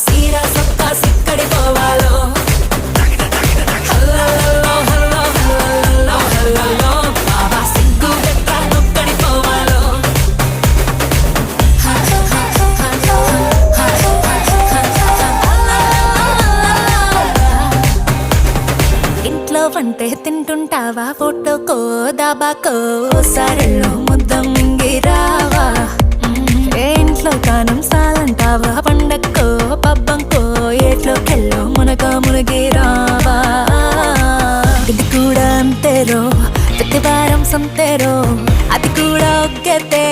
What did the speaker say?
సీరా సొక్కా సిక్కడి పోవాలో హల్లల్లో hello హల్లల్లో హల్లల్లో బాబా సిగ్గు గట్ట నొక్కడి పోవాలో ఇంట్లో వంటే తింటుంటావా ఫోటోకో దాబాకో సరెల్లో ముద్ద మింగిరావా ఏ ఇంట్లో కానం సాలంటావా పండక్కో పబ్బంకో ఏట్లోకెళ్ళో మునిగిరావా ఇది కూడా అంతేరో ప్రతి వారం సంతేరో అది కూడా ఒగ్గతే